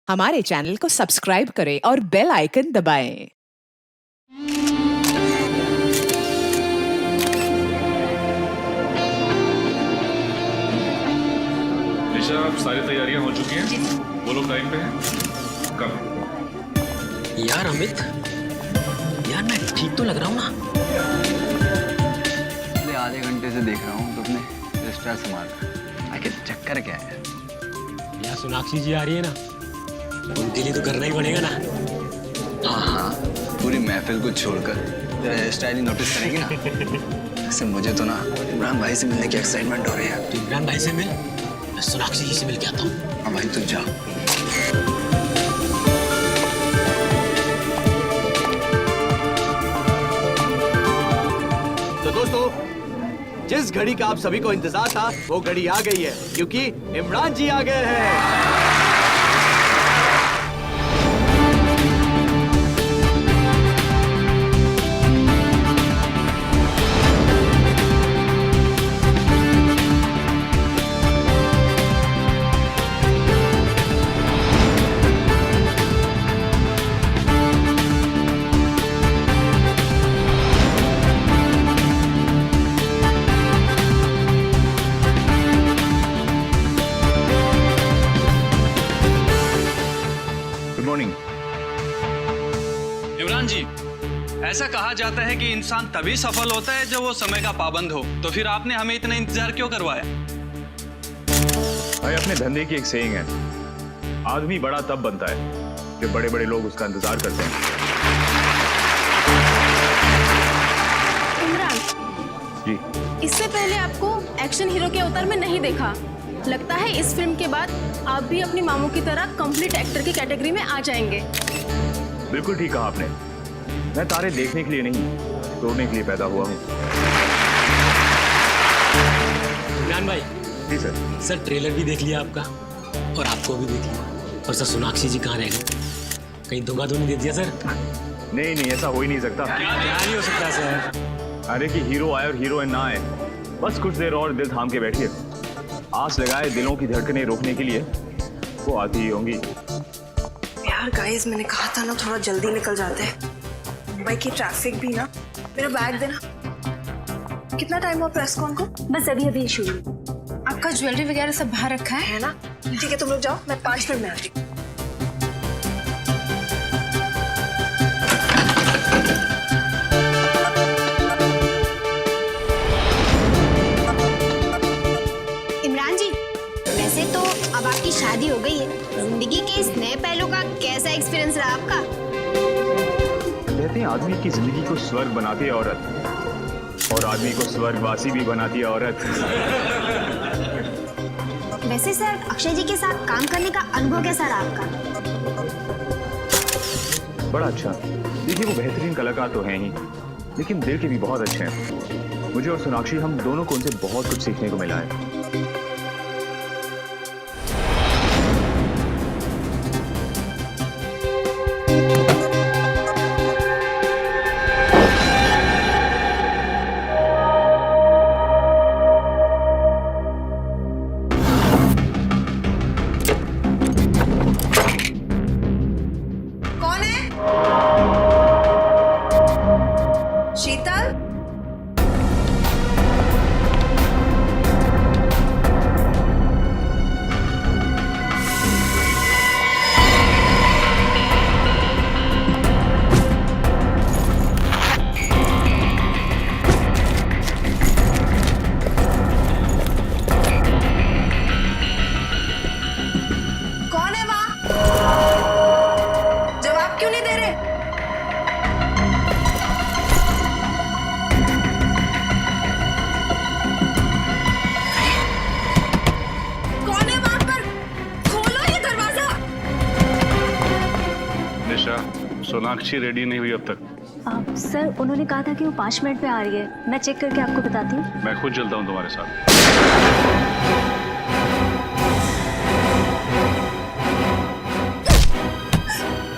हमारे चैनल को सब्सक्राइब करें और बेल आइकन दबाएं। निशा, अब सारी तैयारियां हो चुकी हैं? वो लोग टाइम पे हैं? कब? यार अमित, यार मैं ठीक तो लग रहा हूँ ना? पिछले आधे घंटे से देख रहा हूँ तो अपने रिश्ता संभाल। आखिर चक्कर क्या है? यार सोनाक्षी जी आ रही है ना, उनके लिए तो करना ही पड़ेगा ना। हाँ, पूरी महफिल को छोड़कर हेयर स्टाइल ही नोटिस करेंगे ना। वैसे मुझे तो ना इमरान भाई से मिलने की एक्साइटमेंट हो रही है। तो इमरान भाई से मिल, मैं सोनाक्षी जी से मिल के आता हूँ। हाँ भाई, तू जा। तो दोस्तों, जिस घड़ी का आप सभी को इंतजार था वो घड़ी आ गई है, क्योंकि इमरान जी आ गए हैं। इमरान जी, ऐसा कहा जाता है कि इंसान तभी सफल होता है जब वो समय का पाबंद हो। तो फिर आपने हमें इतना इंतजार क्यों करवाया? भाई, अपने धंधे की एक सेइंग है, आदमी बड़ा तब बनता है जब बड़े बड़े लोग उसका इंतजार करते हैं। इमरान जी, इससे पहले आपको एक्शन हीरो के अवतार में नहीं देखा। लगता है इस फिल्म के बाद आप भी अपनी मामू की तरह कंप्लीट एक्टर की कैटेगरी में आ जाएंगे। बिल्कुल ठीक कहा आपने। मैं तारे देखने के लिए नहीं, तोड़ने के लिए पैदा हुआ हूँ। इमरान भाई। जी सर। सर ट्रेलर भी देख लिया आपका और आपको भी देख लिया। और सर सोनाक्षी जी कहाँ रह गए? कहीं धोखा तो नहीं दे दिया सर? नहीं नहीं, ऐसा हो ही नहीं सकता। क्या नहीं हो सकता सर? अरे कि हीरो आए और हीरोइन ना आए, बस कुछ देर और दिल थाम के बैठिए। आस लगाए दिलों की धड़कनें रोकने के लिए वो आती ही होंगी। यार गाइस, मैंने कहा था ना थोड़ा जल्दी निकल जाते हैं। मुंबई की ट्रैफिक भी ना। मेरा बैग देना। कितना टाइम हुआ प्रेस कॉन को? बस अभी अभी शुरू। आपका ज्वेलरी वगैरह सब बाहर रखा है ना? ठीक है, तुम लोग जाओ, मैं 5 मिनट में आती हूँ। इमरान जी, वैसे तो अब आपकी शादी हो गई है, जिंदगी के इस नए पहलू का कैसा एक्सपीरियंस रहा आपका? कहते हैं आदमी की जिंदगी को स्वर्ग बनाती है औरत, और आदमी को स्वर्गवासी भी बनाती है औरत। वैसे सर, अक्षय जी के साथ काम करने का अनुभव कैसा रहा आपका? बड़ा अच्छा। देखिए, वो बेहतरीन कलाकार तो हैं ही, लेकिन दिल के भी बहुत अच्छे हैं। मुझे और सोनाक्षी, हम दोनों को उनसे बहुत कुछ सीखने को मिला है। कौन है? शीतल? कौन है वहां? जवाब क्यों नहीं दे रहे? कौन है वहां पर? खोलो ये दरवाजा। निशा, सोनाक्षी रेडी नहीं हुई अब तक। सर, उन्होंने कहा था कि वो 5 मिनट में आ रही है। मैं चेक करके आपको बताती हूँ। मैं खुद चलता हूँ तुम्हारे साथ।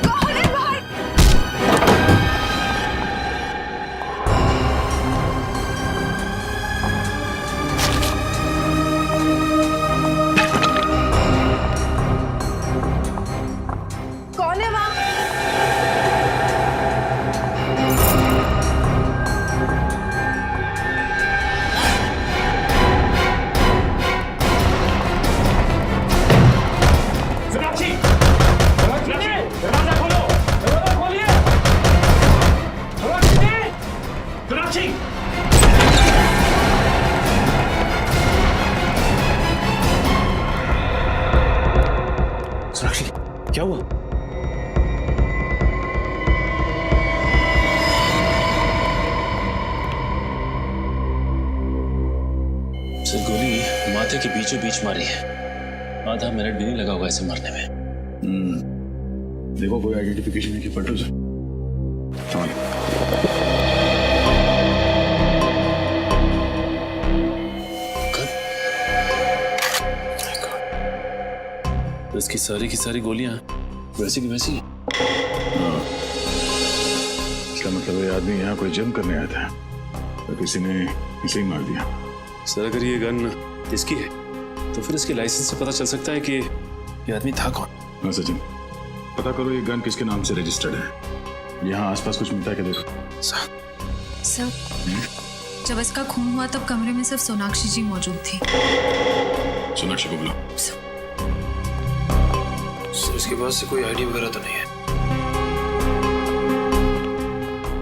कौन है बाहर? सोनाक्षी क्या हुआ? सर गोली माथे के बीचों बीच मारी है। आधा मिनट भी नहीं लगा होगा इसे मारने में। देखो कोई आइडेंटिफिकेशन है कि पटो से। तो इसकी सारी की सारी गोलियां वैसी की वैसी। इसका मतलब ये आदमी यहाँ कोई जम करने आया था तो किसी ने इसे ही मार दिया। सर अगर ये गन इसकी है तो फिर इसके लाइसेंस से पता चल सकता है कि ये आदमी था कौन। हाँ सचिन, पता करो ये गन किसके नाम से रजिस्टर्ड है। यहाँ आसपास कुछ मिलता है क्या देखो। सर जब इसका खून हुआ तब कमरे में सिर्फ सोनाक्षी जी मौजूद थी। सोनाक्षी को बुलाओ। सर इसके पास से कोई आईडी वगैरह तो नहीं है।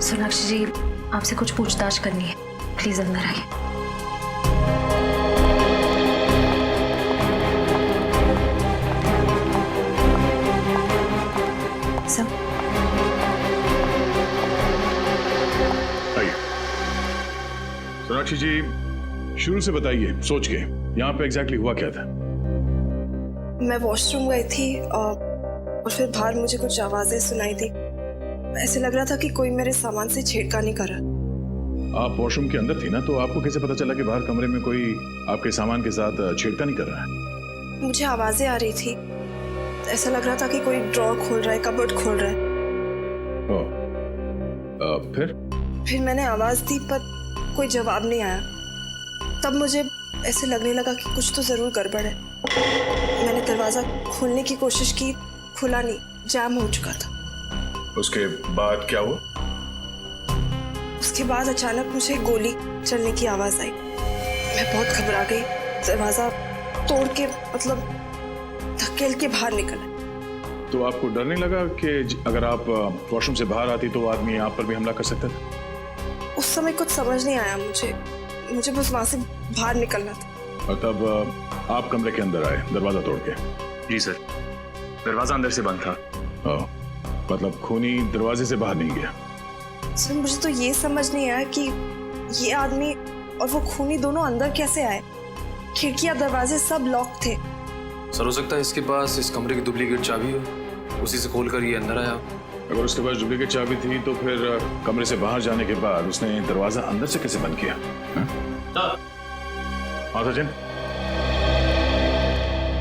सोनाक्षी जी आपसे कुछ पूछताछ करनी है, प्लीज अंदर आइए। सर आइए। सोनाक्षी जी शुरू से बताइए, सोच के यहाँ पे एग्जैक्टली हुआ क्या था। मैं वॉशरूम गई थी और फिर बाहर मुझे कुछ आवाजें सुनाई दी। ऐसे लग रहा था कि कोई मेरे सामान से छेड़खानी कर रहा। आप वॉशरूम के अंदर थी ना, तो आपको कैसे पता चला कि बाहर कमरे में कोई आपके सामान के साथ छेड़खानी कर रहा है? मुझे आवाजें आ रही थी। ऐसा लग रहा था कि कोई ड्रॉर खोल रहा है, कबर्ड खोल रहा है। फिर मैंने आवाज दी पर कोई जवाब नहीं आया। तब मुझे ऐसे लगने लगा कि कुछ तो जरूर गड़बड़ है। मैंने दरवाजा खोलने की कोशिश की, खुला नहीं, जाम हो चुका था। उसके बाद क्या हुआ? उसके बाद अचानक मुझे गोली चलने की आवाज आई। मैं बहुत घबरा गई। दरवाजा तोड़ के मतलब धकेल के बाहर निकला। तो आपको डर नहीं लगा कि अगर आप वॉशरूम से बाहर आती तो आदमी आप पर भी हमला कर सकता था? उस समय कुछ समझ नहीं आया मुझे बस वहां से बाहर निकलना था। और तब आप कमरे के अंदर आए दरवाजा तोड़ के? जी सर, दरवाजा अंदर से बंद था। मतलब खूनी दरवाजे से बाहर नहीं गया? सर मुझे तो ये समझ नहीं आया कि ये आदमी और वो खूनी दोनों अंदर कैसे आए। खिड़कियां दरवाजे सब लॉक थे। सर हो सकता है इसके पास इस कमरे की डुप्लीकेट चाबी हो, उसी से खोलकर ये अंदर आया। अगर उसके पास डुप्लीकेट चाबी थी तो फिर कमरे से बाहर जाने के बाद उसने दरवाजा अंदर से कैसे बंद किया? हाँ सचिन,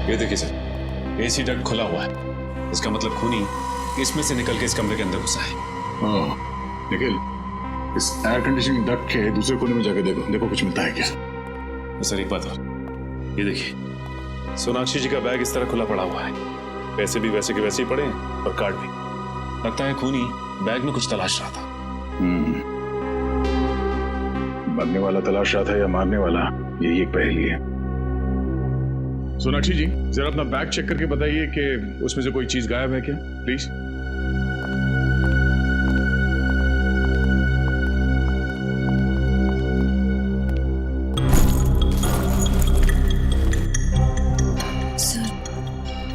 ये देखिए सर, एसी डक्ट खुला हुआ है। इसका मतलब खूनी इसमें से निकल के इस कमरे के अंदर घुसा है। निखिल, इस एयर कंडीशनिंग डक्ट के दूसरे कोने में जाके देखो कुछ मिलता है क्या? सर एक बात और, ये देखिए सोनाक्षी जी का बैग इस तरह खुला पड़ा हुआ है। पैसे भी वैसे के वैसे ही पड़े और कार्ड भी। लगता है खूनी बैग में कुछ तलाश रहा था। मरने वाला तलाश रहा था या मारने वाला, यही एक पहेली है। सोनाक्षी जी जरा अपना बैग चेक करके बताइए कि उसमें से कोई चीज गायब है क्या, प्लीज।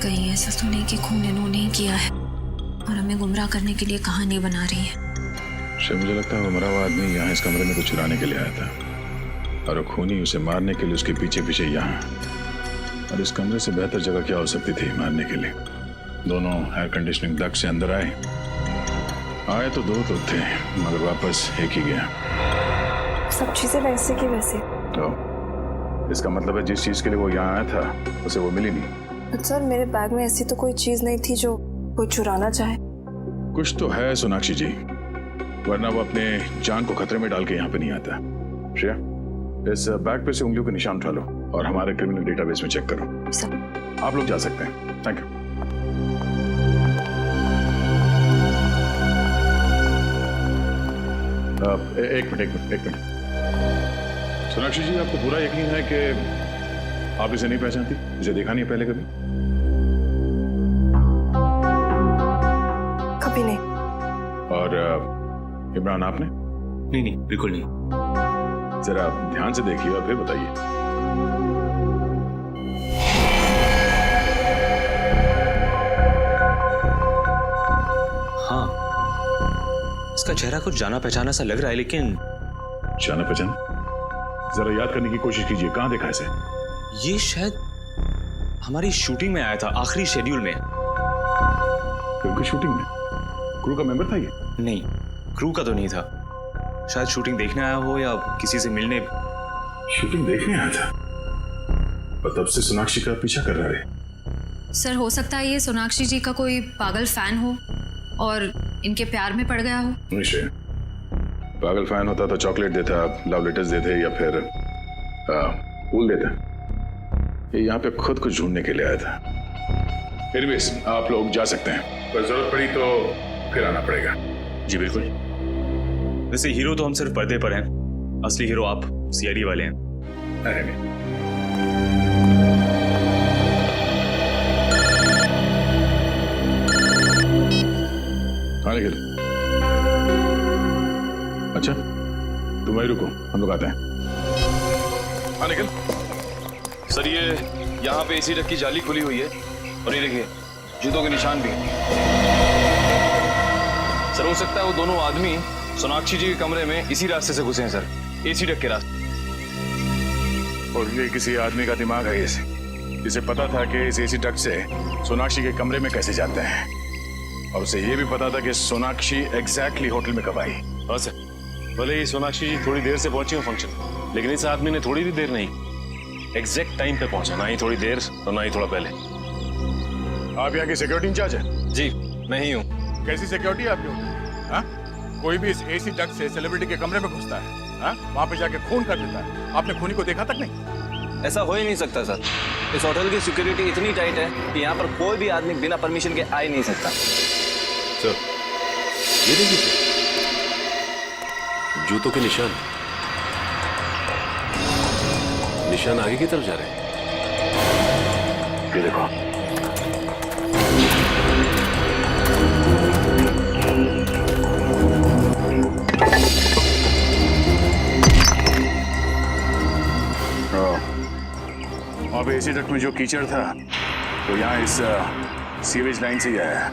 कहीं ऐसा तो नहीं कि खून इन्होंने ही किया है और हमें गुमराह करने के लिए कहानी बना रही है। मुझे लगता है वो मरा हुआ आदमी यहाँ इस कमरे में कुछ चुराने के लिए आया था और खूनी उसे मारने के लिए उसके पीछे पीछे यहाँ। और इस कमरे से बेहतर जगह क्या हो सकती थी मारने के लिए? दोनों एयर कंडीशनिंग डक्ट से अंदर आए तो दो तो थे मगर वापस एक ही गया। सब चीजें वैसे की वैसे। तो इसका मतलब है जिस चीज के लिए वो यहाँ आया था उसे वो मिली नहीं। सर मेरे बैग में ऐसी तो कोई चीज नहीं थी जो कोई चुराना चाहे। कुछ तो है सोनाक्षी जी, वरना वो अपने जान को खतरे में डाल के यहाँ पे नहीं आता। श्रेया, इस बैग पे से उंगलियों के निशान उठा लो और हमारे क्रिमिनल डेटाबेस में चेक करो। सर आप लोग जा सकते हैं। Thank you. एक मिनट। सोनाक्षी जी आपको पूरा यकीन है कि आप इसे नहीं पहचानती? इसे देखा नहीं पहले कभी? कभी नहीं। और इमरान आपने? नहीं बिल्कुल नहीं। जरा ध्यान से देखिए और फिर बताइए। इसका चेहरा कुछ जाना पहचाना सा लग रहा है, लेकिन जाना पहचान? जरा याद करने की कोशिश कीजिए, कहाँ देखा इसे? ये शायद हमारी शूटिंग में आया था, आखिरी शेड्यूल में। फिल्म की शूटिंग में? क्रू का मेंबर था ये? नहीं, क्रू का तो नहीं था। शायद शूटिंग देखने आया हो या किसी से मिलने। शूटिंग देखने आया था और तब से सोनाक्षी का पीछा कर रहा है। सर हो सकता है ये सोनाक्षी जी का कोई पागल फैन हो और इनके प्यार में पड़ गया हो। निश्चय, पागल फैन होता तो चॉकलेट देता, लव लेटर्स देते या फिर फूल देता। ये यहाँ पे खुद को ढूंढने के लिए आया था। एनीवेज, आप लोग जा सकते हैं, पर जरूरत पड़ी तो फिर आना पड़ेगा। जी बिल्कुल। वैसे हीरो तो हम सिर्फ पर्दे पर हैं, असली हीरो आप सीआईडी वाले हैं। अरे नहीं। हाँ निखिल, अच्छा तुम वहीं रुको, हम लोग आते हैं। हाँ निखिल। सर ये यहाँ पे एसी डक की जाली खुली हुई है और ये देखिए जूतों के निशान भी हैं। सर हो सकता है वो दोनों आदमी सोनाक्षी जी के कमरे में इसी रास्ते से घुसे हैं सर, एसी डक के रास्ते। और ये किसी आदमी का दिमाग है जिसे पता था कि इस एसी डक्ट से सोनाक्षी के कमरे में कैसे जाते हैं, और उसे ये भी पता था कि सोनाक्षी एग्जैक्टली होटल में कब आई। हाँ सर, भले ही सोनाक्षी थोड़ी देर से पहुंची हो फंक्शन, लेकिन इस आदमी ने थोड़ी भी देर नहीं, एग्जैक्ट टाइम पे पहुंचा, ना ही थोड़ी देर और ना ही थोड़ा पहले। आप यहाँ की सिक्योरिटी इंचार्ज है? जी मैं ही हूँ। कैसी सिक्योरिटी है आपकी होटल? हाँ? कोई भी इस एसी डक्ट से सेलिब्रिटी के कमरे में घुसता है, हाँ? वहाँ पे जाके खून कर देता है। आपने खूनी को देखा तक नहीं? ऐसा हो ही नहीं सकता सर, इस होटल की सिक्योरिटी इतनी टाइट है कि यहाँ पर कोई भी आदमी बिना परमिशन के आ ही नहीं सकता। सर ये देखिए जूतों के निशान आगे की तरफ जा रहे हैं। ये देखो, वहाँ पे एसी डक्ट में जो कीचड़ था तो यहाँ इस सीवेज लाइन से ही आया है,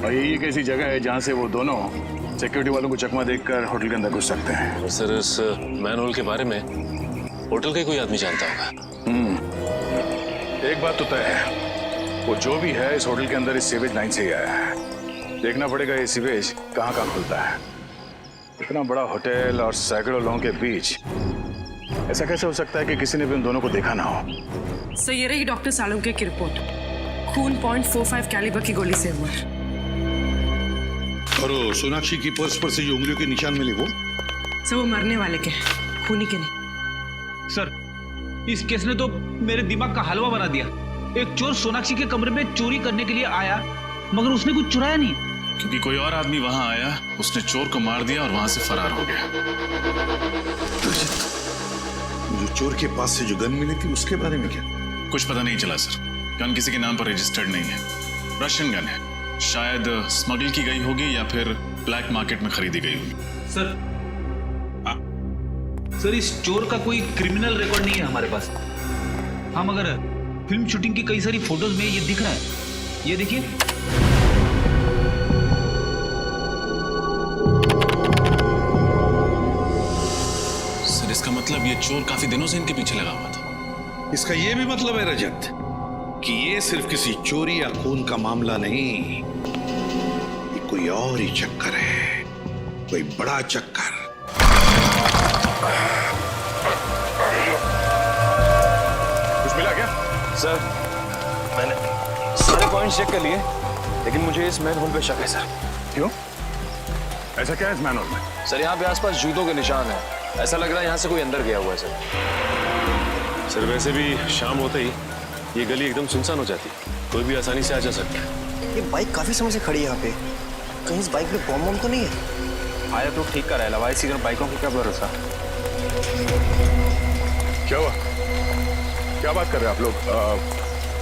और ये एक ऐसी जगह है जहाँ से वो दोनों सिक्योरिटी वालों को चकमा देखकर होटल के अंदर घुस सकते हैं। और सर इस मैनहोल के बारे में होटल का कोई आदमी जानता होगा। एक बात तो तय है, वो जो भी है इस होटल के अंदर इस सीवेज लाइन से ही आया है। देखना पड़ेगा ये सीवेज कहाँ कहाँ खुलता है। इतना बड़ा होटल और सैकड़ों लोगों के बीच ऐसा कैसे हो सकता है कि किसी ने भी उन दोनों को देखा ना हो? सर ये रही डॉक्टर सालुंके की रिपोर्ट, खून .45 कैलिबर की गोली से हुआ। और सोनाक्षी की पर्स पर से जो उंगलियों के निशान मिले वो? सर वो मरने वाले के, खूनी के नहीं। सर इस केस ने तो मेरे दिमाग का हलवा बना दिया। एक चोर सोनाक्षी के कमरे में चोरी करने के लिए आया, मगर उसने कुछ चुराया नहीं, क्योंकि कोई और आदमी वहां आया, उसने चोर को मार दिया और वहां से फरार हो गया। जो चोर के पास से जो गन मिली थी उसके बारे में क्या? कुछ पता नहीं चला सर, गन किसी के नाम पर रजिस्टर्ड नहीं है। रशियन गन है, शायद स्मगल की गई होगी या फिर ब्लैक मार्केट में खरीदी गई होगी। सर इस चोर का कोई क्रिमिनल रिकॉर्ड नहीं है हमारे पास। हाँ मगर फिल्म शूटिंग की कई सारी फोटोज में ये दिख रहा है, ये देखिए। सर इसका मतलब ये चोर काफी दिनों से इनके पीछे लगा हुआ था। इसका ये भी मतलब है रजत कि ये सिर्फ किसी चोरी या खून का मामला नहीं, ये कोई और ही चक्कर है, कोई बड़ा चक्कर। कुछ मिला क्या? सर मैंने सारे पॉइंट्स चेक कर लिए, लेकिन मुझे इस मैनहोल पे शक है सर। क्यों? ऐसा क्या है इस मैनहोल में? सर यहाँ पे आसपास जूतों के निशान है, ऐसा लग रहा है यहाँ से कोई अंदर गया हुआ है सर। सर वैसे भी शाम होते ही ये गली एकदम सुनसान हो जाती है, कोई भी आसानी से आ जा सकता है। ये बाइक काफी समय से खड़ी है यहाँ पे, कहीं इस बाइक में बम बम तो नहीं है? आया तो ठीक कर रहा है, इसी तरह बाइकों की क्या भरोसा। क्या हुआ? क्या बात कर रहे हैं आप लोग?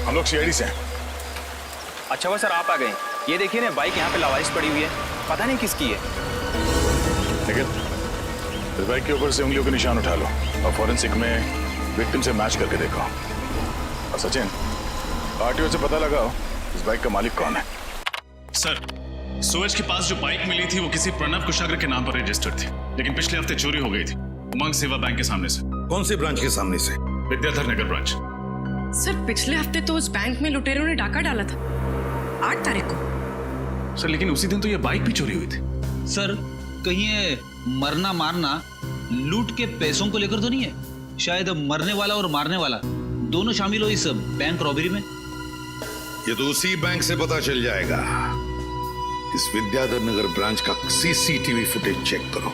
हम लोग सीआईडी से हैं। अच्छा हुआ सर आप आ गए। ये देखिए ना बाइक यहाँ पे लावारिस पड़ी हुई है, पता नहीं किसकी है। लेकिन इस बाइक के ऊपर से उंगलियों के निशान उठा लो और फॉरेंसिक में विक्टिम से मैच करके देखो। और सचिन, आरटीओ से पता लगाओ इस बाइक का मालिक कौन है। सर सूरज के पास जो बाइक मिली थी वो किसी प्रणव कुशाग्र के नाम पर रजिस्टर्ड थी, लेकिन पिछले हफ्ते चोरी हो गई थी उमंग सेवा बैंक के सामने से। कौन से ब्रांच के सामने से? विद्याधर नगर ब्रांच। सर पिछले हफ्ते तो उस बैंक में लुटेरों ने डाका डाला था 8 तारीख को। सर लेकिन उसी दिन तो ये बाइक भी चोरी हुई थी। सर कहीं ये मरना मारना लूट के पैसों को लेकर तो नहीं है? शायद मरने वाला और मारने वाला दोनों शामिल हो इस बैंक रॉबरी में। ये तो उसी बैंक से पता चल जाएगा। इस विद्याधर नगर ब्रांच का सीसीटीवी फुटेज चेक करो।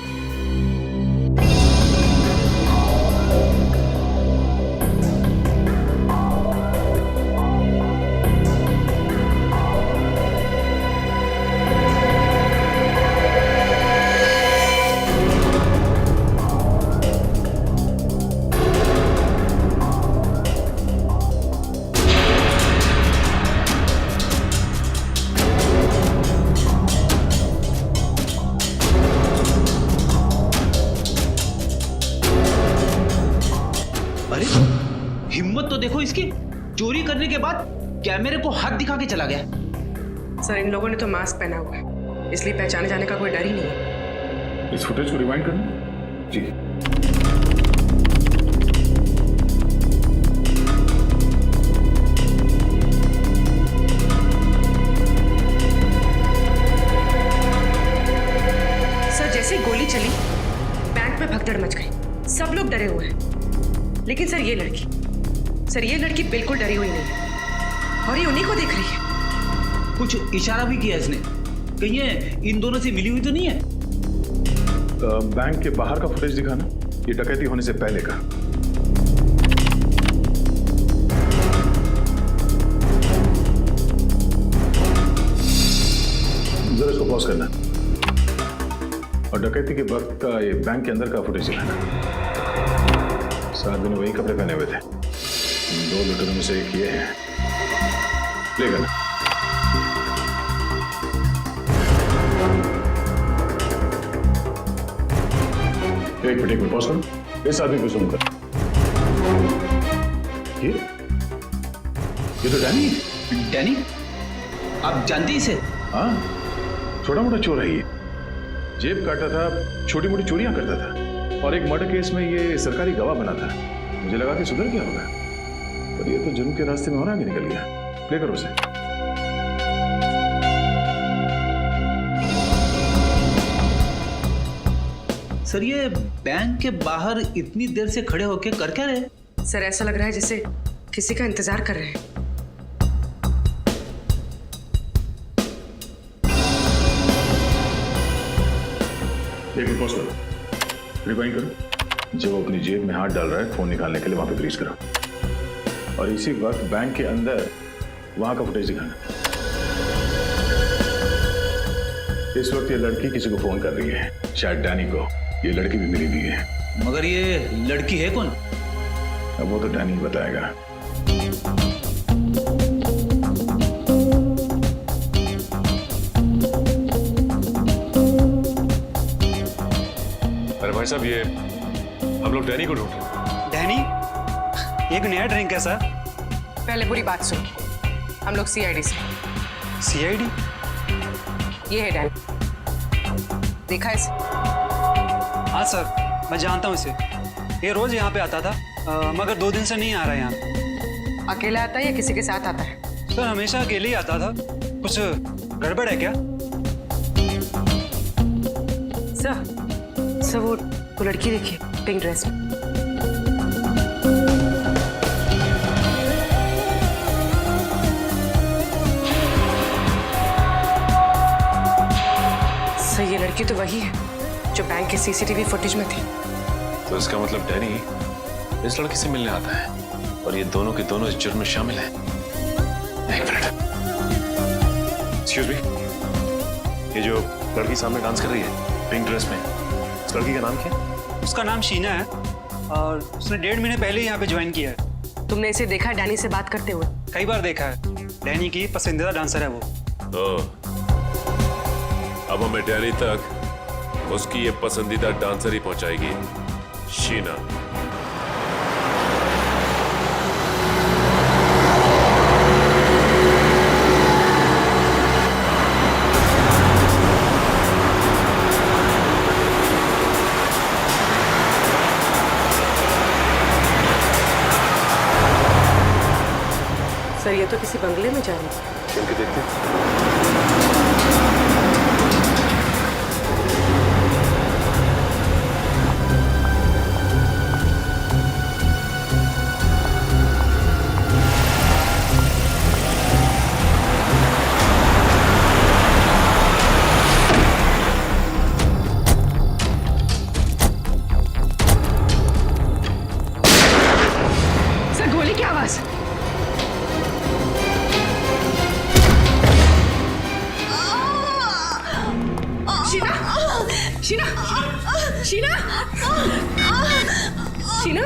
हिम्मत तो देखो इसकी, चोरी करने के बाद कैमरे को हाथ दिखा के चला गया। सर इन लोगों ने तो मास्क पहना हुआ है, इसलिए पहचाने जाने का कोई डर ही नहीं है। इस फुटेज को रिवाइंड करना जी। सर जैसे ही गोली चली बैंक में भगदड़ मच गई, सब लोग डरे हुए हैं। लेकिन सर ये लड़की बिल्कुल डरी हुई नहीं है और ये उन्हीं को देख रही है। कुछ इशारा भी किया इसने, कहीं ये इन दोनों से मिली हुई तो नहीं है? बैंक के बाहर का फुटेज दिखाना, ये डकैती होने से पहले का। जरा इसको पॉज करना और डकैती के वक्त का ये बैंक के अंदर का फुटेज दिखाना। 7 दिन वही कपड़े पहने हुए थे। 2 लुटेरों में से एक ये है। प्ले करना। एक मिनट पॉज करो, इस आदमी को जूम कर। ये तो डैनी है। डैनी? आप जानते इसे? हाँ, छोटा मोटा चोर है ये। जेब काटता था, छोटी मोटी चोरियां करता था और एक मर्डर केस में ये सरकारी गवाह बना था। मुझे लगा कि सुधर गया होगा, पर ये तो जुर्म के रास्ते में और आगे निकल गया। प्ले करो उसे। सर ये बैंक के बाहर इतनी देर से खड़े होके कर क्या रहे? सर ऐसा लग रहा है जैसे किसी का इंतजार कर रहे हैं। एक पॉज करो, रिवाइंड करो। जब वो अपनी जेब में हाथ डाल रहा है फोन निकालने के लिए, वहां पे फ्रीज करो और इसी वक्त बैंक के अंदर वहां का फुटेज दिखाना। इस वक्त ये लड़की किसी को फोन कर रही है, शायद डैनी को। ये लड़की भी मिली हुई है। मगर ये लड़की है कौन? अब वो तो डैनी ही बताएगा। अरे भाई साहब, ये हम लोग डैनी को ढूंढ रहे हैं। डैनी? ये एक नया ड्रिंक है सर। पहले पूरी बात सुन, हम लोग सीआईडी से। सीआईडी? ये है डैनी, देखा इसे? हाँ सर, मैं जानता हूँ इसे। ये रोज यहाँ पे आता था, मगर 2 दिन से नहीं आ रहा है यहाँ। अकेला आता है या किसी के साथ आता है? सर हमेशा अकेले ही आता था। कुछ गड़बड़ है क्या? सर वो लड़की देखिए पिंक ड्रेस में। सर ये लड़की तो वही है जो बैंक के सीसीटीवी फुटेज में थी। तो इसका मतलब डैनी इस लड़की से मिलने आता है और ये दोनों के दोनों इस जुर्म में शामिल हैं। एक मिनट, एक्सक्यूज मी, ये जो लड़की सामने डांस कर रही है पिंक ड्रेस में, इस लड़की का नाम क्या है? उसका नाम शीना है और उसने 1.5 महीने पहले यहाँ पे ज्वाइन किया है। तुमने इसे देखा डैनी से बात करते हुए? कई बार देखा है। डैनी की पसंदीदा डांसर है वो। अब हमें डैनी तक उसकी ये पसंदीदा डांसर ही पहुंचाएगी, शीना। के बंगले में जाने की। चल के देखते हैं। सर गोली की आवाज। शीना शीना शीना शीना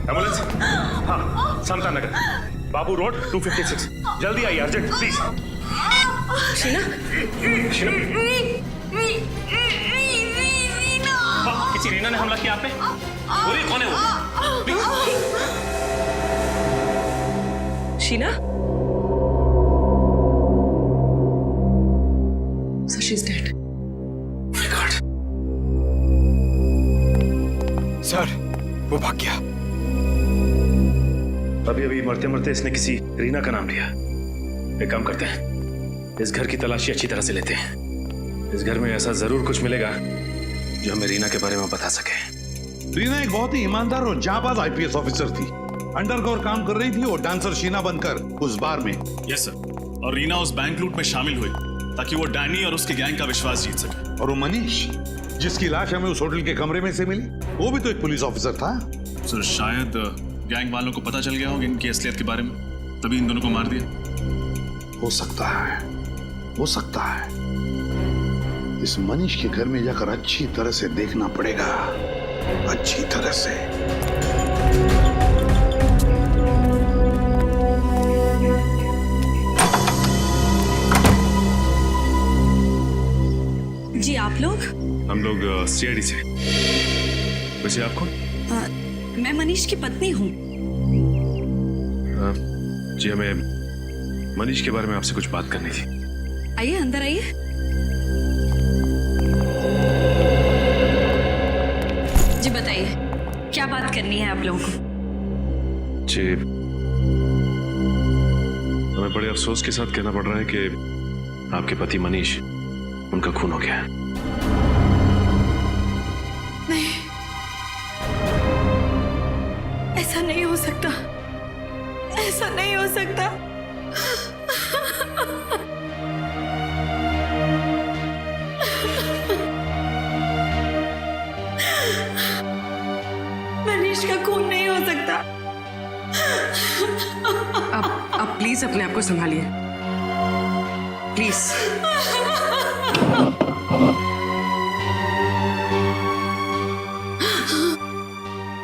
एम्बुलेंस। हाँ, समता नगर, बाबू रोड 256। जल्दी आइए, अर्जेंट प्लीज। शीना शीना। हाँ, किसी रीना ने हमला किया आप पे? बोलिए कौन है वो? Please. Sheena So she's dead. My God. Sir वो भाग गया। अभी अभी मरते मरते इसने किसी रीना का नाम लिया। एक काम करते हैं, इस घर की तलाशी अच्छी तरह से लेते हैं। इस घर में ऐसा जरूर कुछ मिलेगा जो हमें रीना के बारे में बता सके। रीना एक बहुत ही ईमानदार और जाबाज आईपीएस ऑफिसर थी। अंडरकवर काम कर रही थी वो डांसर शीना बनकर उस बार में। Yes sir. और रीना उस बैंक लूट में शामिल हुई ताकि वो डैनी और उसके गैंग का विश्वास जीत सके। और वो मनीष जिसकी लाश हमें उस होटल के कमरे में से मिली, वो भी तो एक पुलिस ऑफिसर था। सर शायद गैंग वालों को पता चल गया होगा इनकी असलियत के बारे में, तभी इन दोनों को मार दिया। हो सकता है, हो सकता है। इस मनीष के घर में जाकर अच्छी तरह से देखना पड़ेगा, अच्छी तरह से। जी आप लोग? हम लोग सीआईडी से। वैसे आप कौन? मैं मनीष की पत्नी हूँ। जी हमें मनीष के बारे में आपसे कुछ बात करनी थी। आइए अंदर आइए। जी बताइए क्या बात करनी है आप लोगों को? जी हमें बड़े अफसोस के साथ कहना पड़ रहा है कि आपके पति मनीष, उनका खून हो गया है। नहीं, ऐसा नहीं हो सकता, ऐसा नहीं हो सकता। मनीष का खून नहीं हो सकता। अब प्लीज अपने आप को संभालिए, प्लीज।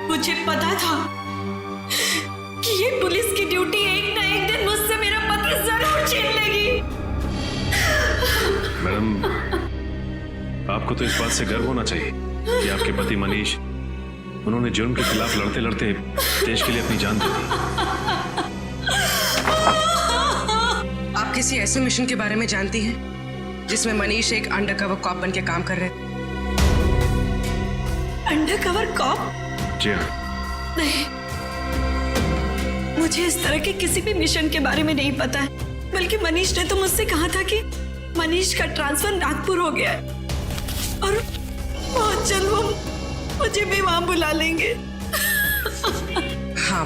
मुझे पता था कि ये पुलिस की ड्यूटी एक ना एक दिन मुझसे मेरा पति जरूर छीन लेगी। मैडम, आपको तो इस बात से गर्व होना चाहिए कि आपके पति मनीष, उन्होंने जुर्म के खिलाफ लड़ते लड़ते देश के लिए अपनी जान दे दी। आप किसी ऐसे मिशन के बारे में जानती हैं जिसमें मनीष एक अंडरकवर कॉप बन के काम कर रहे? Undercover corp? जी हाँ। नहीं, मुझे इस तरह के किसी भी मिशन के बारे में नहीं पता है। बल्कि मनीष ने तो मुझसे कहा था कि मनीष का ट्रांसफर नागपुर हो गया है और बहुत जल्द वो मुझे भी वहां बुला लेंगे। हाँ,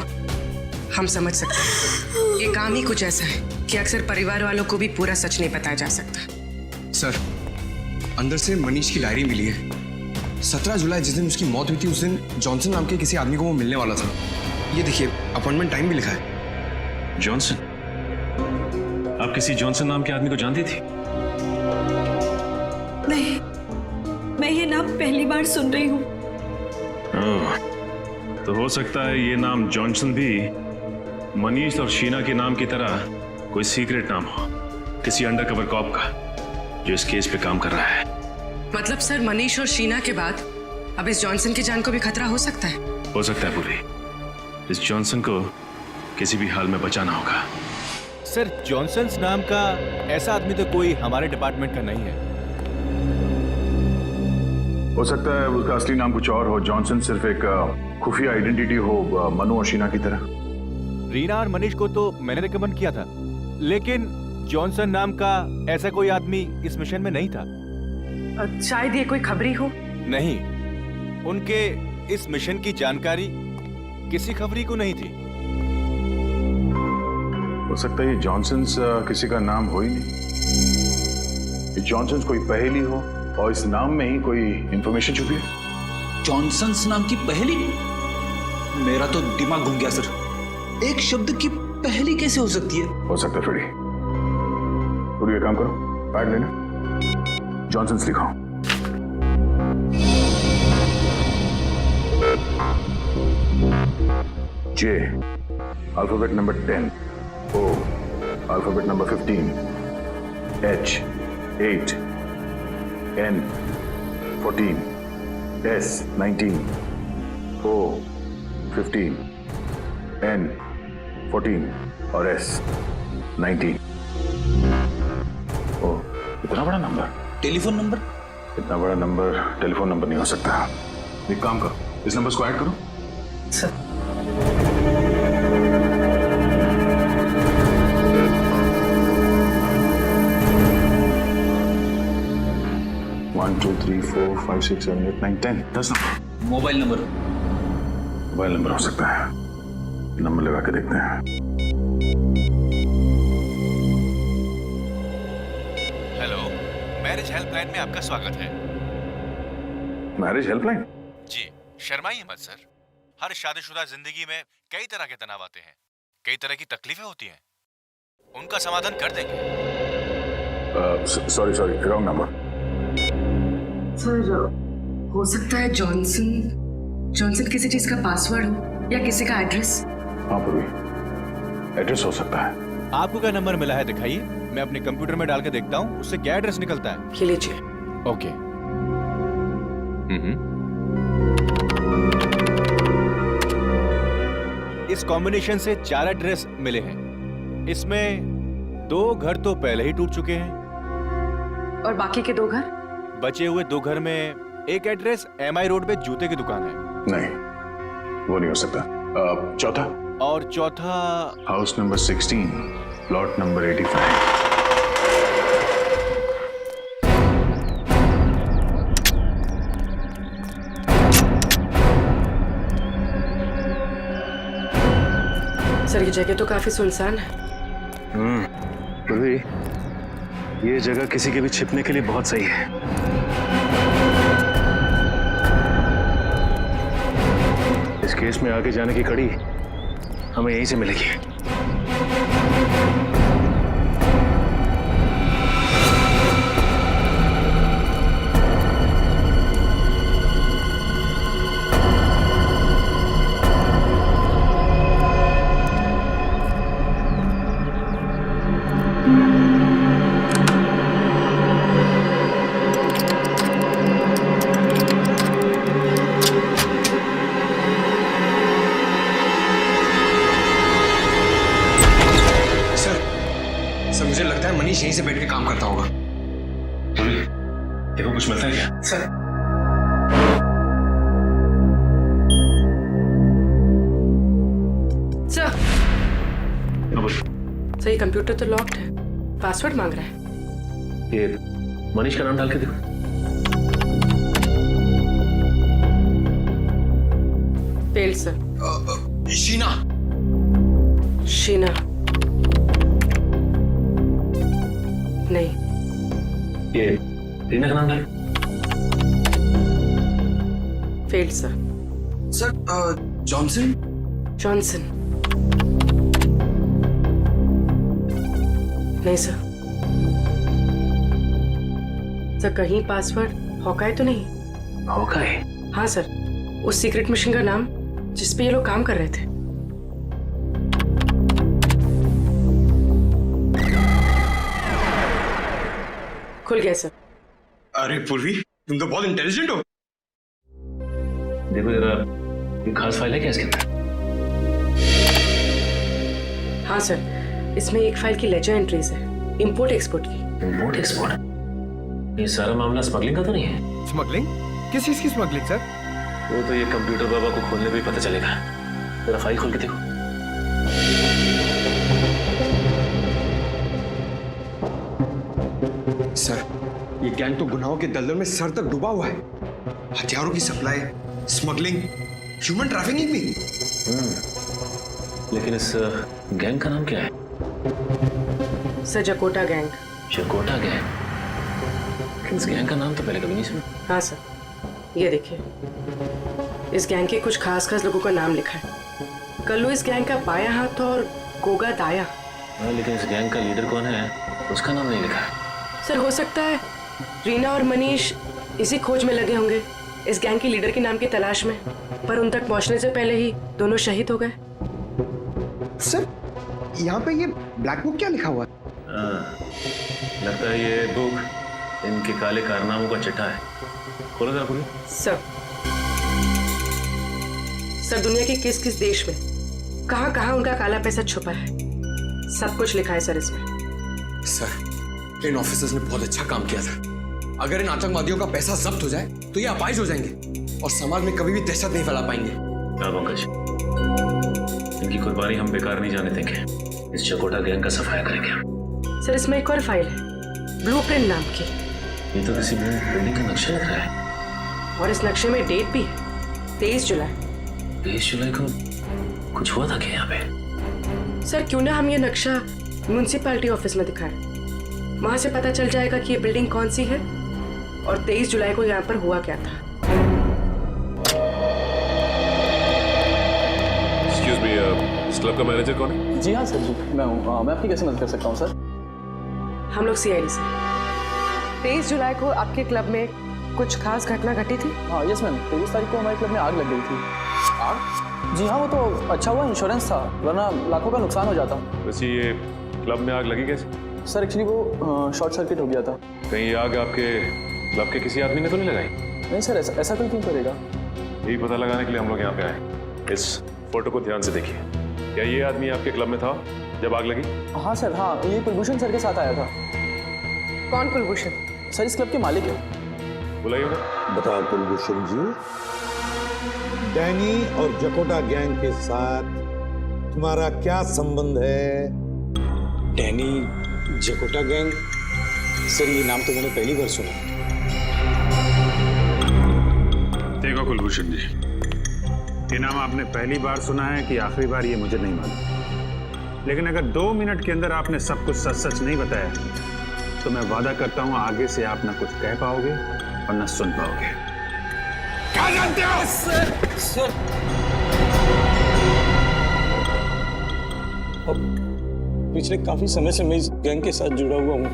हम समझ सकते हैं। ये काम ही कुछ ऐसा है कि अक्सर परिवार वालों को भी पूरा सच नहीं बताया जा सकता। सर, अंदर से मनीष की डायरी मिली है। 17 जुलाई जिस दिन उसकी मौत हुई थी, उस दिन जॉनसन नाम के किसी आदमी को वो मिलने वाला था। ये देखिए, अपॉइंटमेंट टाइम भी लिखा है। जॉनसन? आप किसी जॉनसन नाम के आदमी को जानती थी? नहीं, मैं ये नाम पहली बार सुन रही हूँ। तो हो सकता है ये नाम जॉनसन भी मनीष और शीना के नाम की तरह कोई सीक्रेट नाम हो, किसी अंडरकवर कॉप का जो इस केस पे काम कर रहा है। मतलब सर, मनीष और शीना के बाद अब इस जॉनसन की जान को भी खतरा हो सकता है? हो सकता है पूरी। इस जॉनसन को किसी भी हाल में बचाना होगा। सर, जॉनसन नाम का ऐसा आदमी तो कोई हमारे डिपार्टमेंट का नहीं है। हो सकता है उसका असली नाम कुछ और हो। जॉनसन सिर्फ एक खुफिया आइडेंटिटी हो मनु और शीना की तरह। रीना और मनीष को तो मैंने रिकमेंड किया था, लेकिन जॉनसन नाम का ऐसा कोई आदमी इस मिशन में नहीं था। शायद ये कोई खबरी हो। नहीं, उनके इस मिशन की जानकारी किसी खबरी को नहीं थी। हो सकता है ये जॉनसन्स किसी का नाम हो ही नहीं, ये जॉनसन्स कोई पहेली हो और इस नाम में ही कोई इंफॉर्मेशन छुपी है। जॉनसन्स नाम की पहेली? मेरा तो दिमाग घूम गया सर। एक शब्द की पहेली कैसे हो सकती है? हो सकता है फ्रेडी। पूरी एक काम करो, पैड लेना, जॉनसन्स लिखो। J, alphabet number 10. O, alphabet number 15. H, 8. N, 14. S, 19. O, 15. N, 14. और S, 19. ओ, इतना बड़ा नंबर? Telephone number? इतना बड़ा नंबर टेलीफोन नंबर नहीं हो सकता। एक काम करो, इस नंबर को ऐड करो। Sir 1 2 3 4 5 6 7 8 9 10 10 number. Mobile number? Mobile number हो सकता है, नंबर लगा के देखते हैं। हेलो, मैरिज हेल्पलाइन में आपका स्वागत है। Marriage helpline? जी, शर्माइए मत सर। हर शादीशुदा जिंदगी में कई तरह के तनाव आते हैं, कई तरह की तकलीफें होती हैं, उनका समाधान कर देंगे। Sorry, wrong number. सर, हो सकता है जॉनसन किसी चीज का पासवर्ड हो या किसी का एड्रेस। हाँ पूर्वी, एड्रेस हो सकता है। आपको क्या नंबर मिला है दिखाइए, मैं अपने कंप्यूटर में डाल के देखता हूँ उससे क्या एड्रेस निकलता है। ये लीजिए। ओके। इस कॉम्बिनेशन से 4 एड्रेस मिले हैं। इसमें 2 घर तो पहले ही टूट चुके हैं और बाकी के 2 घर? बचे हुए 2 घर में एक एड्रेस MI रोड पे जूते की दुकान है। नहीं, वो नहीं हो सकता। चौथा? और चौथा house number 16, plot number 85। Sir, ये जगह तो काफी सुनसान है। पूर्वी, ये जगह किसी के भी छिपने के लिए बहुत सही है। इस केस में आगे जाने की कड़ी हमें यहीं से मिलेगी। मुझे लगता है मनीष यहीं से बैठ के काम करता होगा। देखो कुछ मिलता है क्या? सर, सही, कंप्यूटर तो लॉक्ड है, पासवर्ड मांग रहा है। ये मनीष का नाम डाल के देखो। Fail sir. शीना। शीना नहीं। ये रीना का नाम डाल। Fail sir. Sir, Johnson? Johnson नहीं सर। सर, कहीं पासवर्ड हॉकाई तो नहीं? हॉकाई? हाँ सर, उस सीक्रेट मिशन का नाम जिस पे ये लोग काम कर रहे थे। खुल गया सर। अरे पूर्वी, तुम तो बहुत इंटेलिजेंट हो। देखो जरा, ये खास फाइल है क्या इसके अंदर? हाँ सर, इसमें एक फाइल की लेजर एंट्रीज है, इंपोर्ट एक्सपोर्ट की। Import export? ये सारा मामला स्मगलिंग का तो नहीं है? स्मगलिंग? किस चीज की स्मगलिंग सर? वो तो ये कंप्यूटर बाबा को खोलने पे ही पता चलेगा। जरा फाइल खोल के देखो। सर, ये गैंग तो गुनाहों के दलदल में सर तक डूबा हुआ है। हथियारों की सप्लाई, स्मगलिंग, ह्यूमन ट्रैफिकिंग भी। लेकिन इस गैंग का नाम क्या है? सर, जकोटा गैंग। जकोटा गैंग? इस गैंग का नाम तो पहले कभी नहीं सुना। हाँ सर, ये देखिए, इस गैंग के कुछ खास लोगों का नाम लिखा है। कल्लू इस गैंग का बायां हाथ और गोगा दाया। हाँ, लेकिन इस गैंग का लीडर कौन है उसका नाम नहीं लिखा है। सर, हो सकता है रीना और मनीष इसी खोज में लगे होंगे, इस गैंग के लीडर के नाम की तलाश में, पर उन तक पहुंचने से पहले ही दोनों शहीद हो गए। सर, यहाँ पे ये ब्लैक बुक क्या लिखा हुआ है? लगता है ये बुक इनके काले कारनामों का चिट्ठा है। खोलो जरा खोलो। सर, दुनिया के किस किस देश में कहाँ कहाँ उनका काला पैसा छुपा है, सब कुछ लिखा है सर इसमें। सर, इन ऑफिसर्स ने बहुत अच्छा काम किया था। अगर इन आतंकवादियों का पैसा जब्त हो जाए तो ये अपाहिज हो जाएंगे और समाज में कभी भी दहशत नहीं फैला पाएंगे। पंकज, इनकी कुर्बानी हम बेकार नहीं जाने देंगे। इस जकोटा गैंग का सफाया करेंगे। सर, इसमें एक और फाइल है, ब्लूप्रिंट नाम की। ये तो किसी बिल्डिंग का नक्शा लग रहा है। और इस नक्शे में डेट भी है, 23 जुलाई। 23 जुलाई को कुछ हुआ था क्या यहाँ पे? सर, क्यों ना हम ये नक्शा म्युनिसिपैलिटी ऑफिस में दिखाएं, वहां से पता चल जाएगा कि ये बिल्डिंग कौन सी है और 23 जुलाई को यहाँ पर हुआ क्या था। एक्सक्यूज मी, इस क्लब का मैनेजर कौन है? जी हाँ सर जी, मैं हूँ। मैं आपकी कैसे मदद कर सकता हूँ सर? हम लोग CID से। 23 जुलाई को आपके क्लब में कुछ खास घटना घटी थी? हाँ यस मैम, 23 तारीख को हमारे क्लब में आग लग गई थी। आग? जी हाँ, वो तो अच्छा हुआ इंश्योरेंस था, वरना लाखों का नुकसान हो जाता। वैसे ये क्लब में आग लगी कैसे? सर, एक्चुअली वो शॉर्ट सर्किट हो गया था। कहीं ये आग आपके क्लब के किसी आदमी ने तो नहीं लगाई? नहीं सर, ऐसा कोई क्यों करेगा? यही पता लगाने के लिए हम लोग यहाँ पे आए। इस फोटो को ध्यान से देखिए। क्या ये आदमी आपके क्लब में था जब आग लगी? हाँ सर, हाँ, ये कुलभूषण सर के साथ आया था। कौन कुलभूषण? सर, इस क्लब के मालिक है। बुलाइए। बताओ कुलभूषण जी, डैनी और जकोटा गैंग के साथ तुम्हारा क्या संबंध है? Danny, जकोटा gang? सर, ये नाम तो मैंने पहली बार सुना। देखो कुलभूषण जी, ये नाम आपने पहली बार सुना है कि आखिरी बार, ये मुझे नहीं मालूम। लेकिन अगर 2 मिनट के अंदर आपने सब कुछ सच सच नहीं बताया तो मैं वादा करता हूं आगे से आप ना कुछ कह पाओगे और ना सुन पाओगे। क्या जानते हो? सर, पिछले काफी समय से मैं इस गैंग के साथ जुड़ा हुआ हूँ।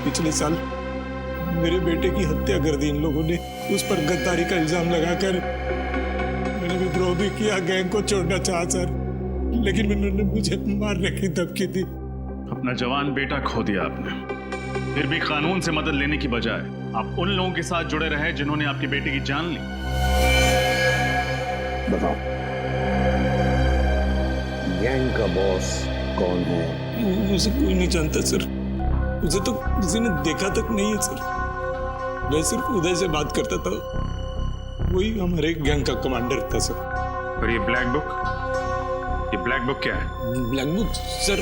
पिछले साल मेरे बेटे की हत्या कर दी इन लोगों ने। उस पर गद्दारी का इल्जाम लगाकर मैंने विद्रोह भी किया, गैंग को छोड़ना चाहा सर, लेकिन उन्होंने मुझे मारने की धमकी दी। अपना जवान बेटा खो दिया आपने, फिर भी कानून से मदद लेने की बजाय आप उन लोगों के साथ जुड़े रहे जिन्होंने आपके बेटे की जान ली। बताओ, गैंग का बॉस कौन है? मुझे कोई नहीं जानता सर, मुझे तो किसी ने देखा तक नहीं है सर। मैं सिर्फ उदय से बात करता था, वही हमारे गैंग का कमांडर था सर। और ये ब्लैक बुक क्या है? Black book sir,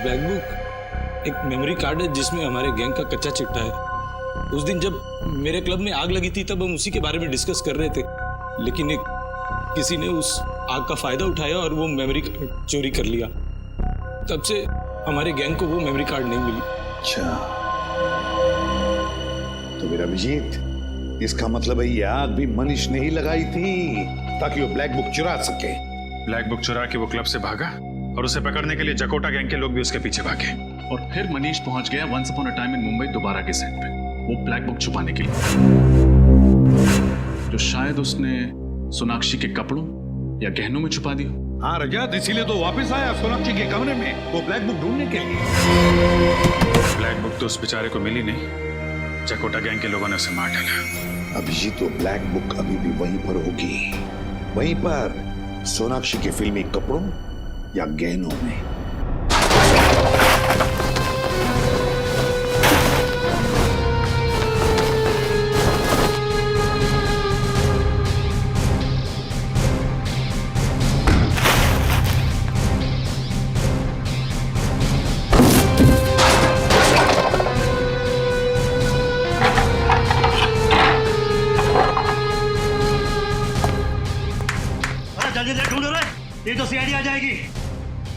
black book एक मेमोरी कार्ड है जिसमें हमारे गैंग का कच्चा चिट्ठा है। उस दिन जब मेरे क्लब में आग लगी थी तब हम उसी के बारे में डिस्कस कर रहे थे, लेकिन किसी ने उस आग का फायदा उठाया और वो मेमोरी कार्ड चोरी कर लिया। तब से हमारे गैंग को वो मेमोरी कार्ड नहीं मिली। अच्छा, तो मेरा अभिजीत, इसका मतलब है ये आग भी मनीष ने ही लगाई थी ताकि वो ब्लैक बुक चुरा सके। ब्लैक बुक चुरा के वो क्लब से भागा और उसे पकड़ने के लिए जकोटा गैंग के लोग भी उसके पीछे भागे। और फिर मनीष पहुंच गया once upon a time in Mumbai दोबारा के सेट पे, वो ब्लैक बुक छुपाने के लिए, जो शायद उसने सोनाक्षी के कपड़ों या गहनों में छुपा दिया। हाँ रजत, इसीलिए तो वापस आया सोनाक्षी के कमरे में वो ब्लैक बुक ढूंढने के लिए। ब्लैक बुक तो उस बेचारे को मिली नहीं, जकोटा गैंग के लोगों ने उसे मार डाला। अभिजीत, तो ब्लैक बुक अभी भी वहीं पर होगी, वहीं पर सोनाक्षी के फिल्मी कपड़ों या गहनों में।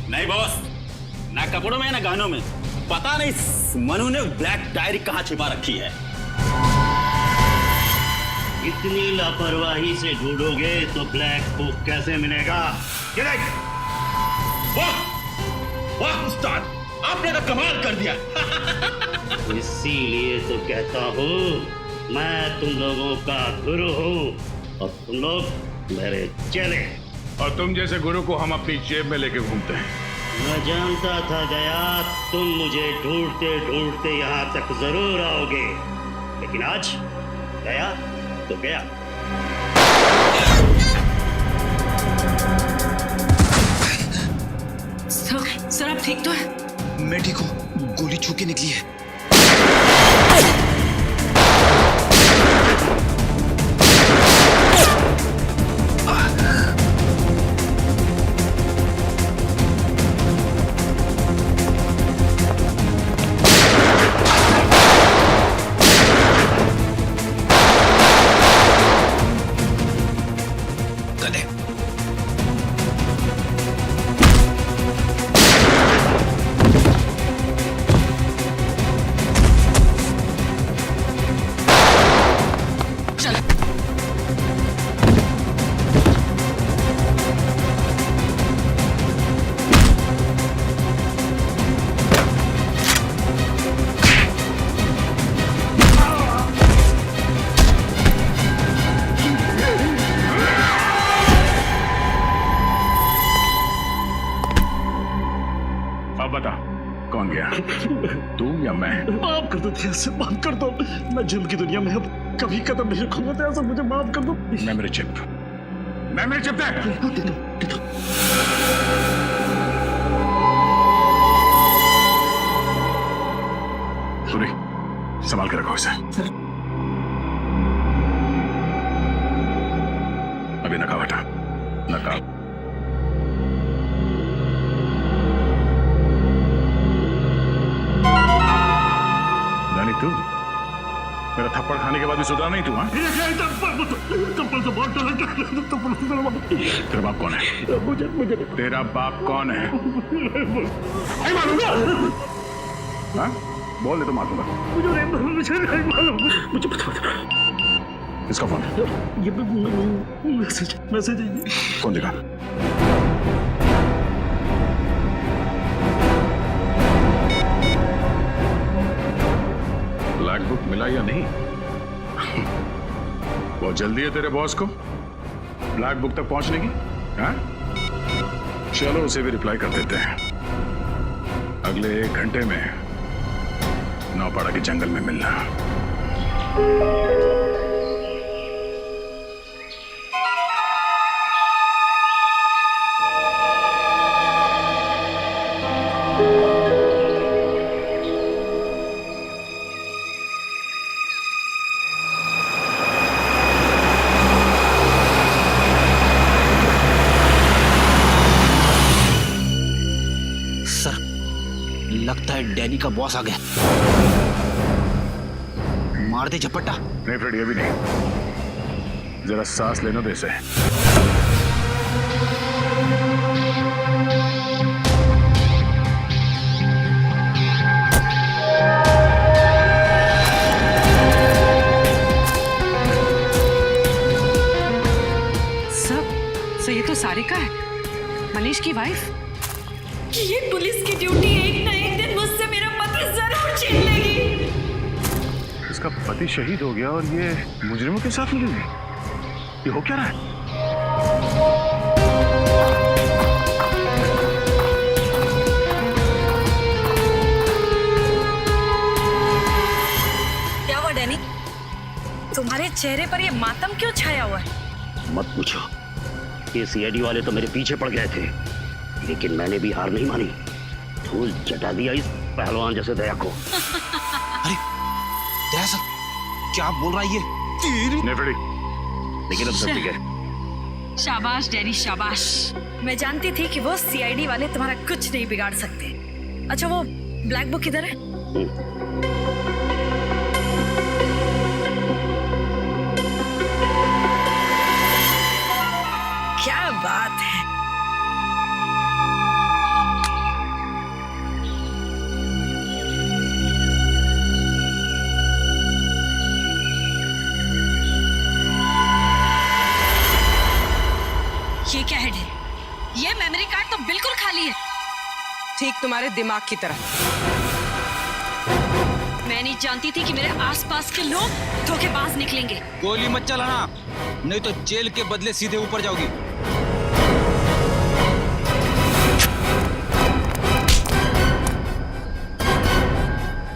नहीं बॉस, ना कपड़ों में ना गानों में। पता नहीं मनु ने ब्लैक डायरी कहाँ छिपा रखी है। इतनी लापरवाही से ढूंढोगे तो ब्लैक बुक कैसे मिलेगा? वाह उस्ताद, आपने तो कमाल कर दिया। इसीलिए तो कहता हूँ मैं तुम लोगों का गुरु हूँ और तुम लोग मेरे चेले। और तुम जैसे गुरु को हम अपनी जेब में लेके घूमते हैं। मैं जानता था गया तुम मुझे ढूंढते ढूंढते यहाँ तक जरूर आओगे, लेकिन आज गया तो गया। सर आप ठीक तो है? मैं ठीक हूँ, गोली छू के निकली है। अब बता कौन गया, तू या मैं? माफ कर दो ध्यान से, माफ कर दो। मैं जुल्म की दुनिया में अब कभी कदम नहीं रखूंगा ध्यान से, मुझे माफ कर दो। मेमोरी चिप, मेमोरी चिप दे। सुनी, संभाल के रखो इसे। अभी नकाब हटा, नकाब। तू मेरा थप्पड़ खाने के बाद भी सुधरा नहीं तू? हाँ, तेरा बाप कौन है? मुझे तेरा बाप कौन है? नहीं मालूंगा। हाँ, बोल दे तो मारूंगा। मुझे नहीं मालूम। मुझे बता। किसका फोन है? ये मैसेज है। फोन दिखा। ब्लैक बुक मिला या नहीं? बहुत जल्दी है तेरे बॉस को ब्लैक बुक तक पहुंचने की। हाँ? चलो उसे भी रिप्लाई कर देते हैं। अगले 1 घंटे में नौपाड़ा के जंगल में मिलना। लगता है डैनी का बॉस आ गया। मार दे झपट्टा। नहीं फ्रेड, ये भी नहीं, जरा सांस लेने दे इसे। सर ये तो सारिका है, मनीष की वाइफ। ये पुलिस की ड्यूटी एक ना एक दिन मुझसे मेरा पति जरूर छीन लेगी। इसका पति शहीद हो गया और ये मुजरिमों के साथ मिलेगी। ये हो क्या रहा है? क्या हुआ डैनी? तुम्हारे चेहरे पर ये मातम क्यों छाया हुआ है? मत पूछो, ये सीआईडी वाले तो मेरे पीछे पड़ गए थे, लेकिन मैंने भी हार नहीं मानी। धूल चटा दिया इस पहलवान जैसे दया को। अरे दया सर, क्या बोल रहा है ये? लेकिन अब सब ठीक है। शाबाश डैनी शाबाश। मैं जानती थी कि वो सीआईडी वाले तुम्हारा कुछ नहीं बिगाड़ सकते। अच्छा वो ब्लैक बुक किधर है? क्या बात है। बिल्कुल खाली है। ठीक तुम्हारे दिमाग की तरह। मैं नहीं जानती थी कि मेरे आसपास के लोग धोखेबाज निकलेंगे। गोली मत चलाना, नहीं तो जेल के बदले सीधे ऊपर जाओगी।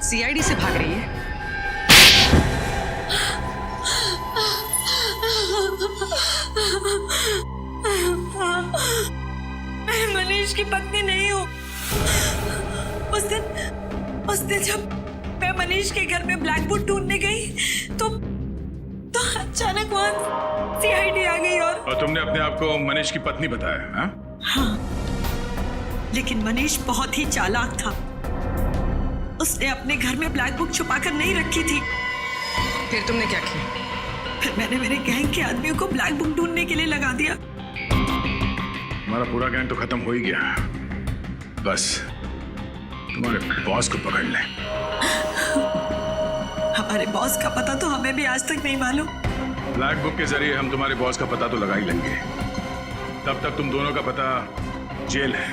सीआईडी से भाग रही है। मैं मनीष की पत्नी नहीं हूँ। उस दिन जब मैं मनीष के घर में ब्लैक बुक ढूंढने गई तो अचानक वहाँ सीआईडी आ गई और तुमने अपने आप को मनीष की पत्नी बताया? हाँ? हाँ, लेकिन मनीष बहुत ही चालाक था। उसने अपने घर में ब्लैक बुक छुपाकर नहीं रखी थी। फिर तुमने क्या किया? फिर मैंने मेरे गैंग के आदमियों को ब्लैक बुक ढूंढने के लिए लगा दिया। हमारा पूरा गैंग तो खत्म हो ही गया, बस तुम्हारे बॉस को पकड़ ले। हमारे बॉस का पता तो हमें भी आज तक नहीं मालूम। ब्लैक बुक के जरिए हम तुम्हारे बॉस का पता तो लगा ही लेंगे। तब तक तुम दोनों का पता जेल है।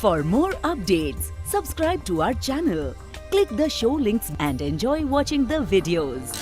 For more updates, subscribe to our channel, click the show links and enjoy watching the videos.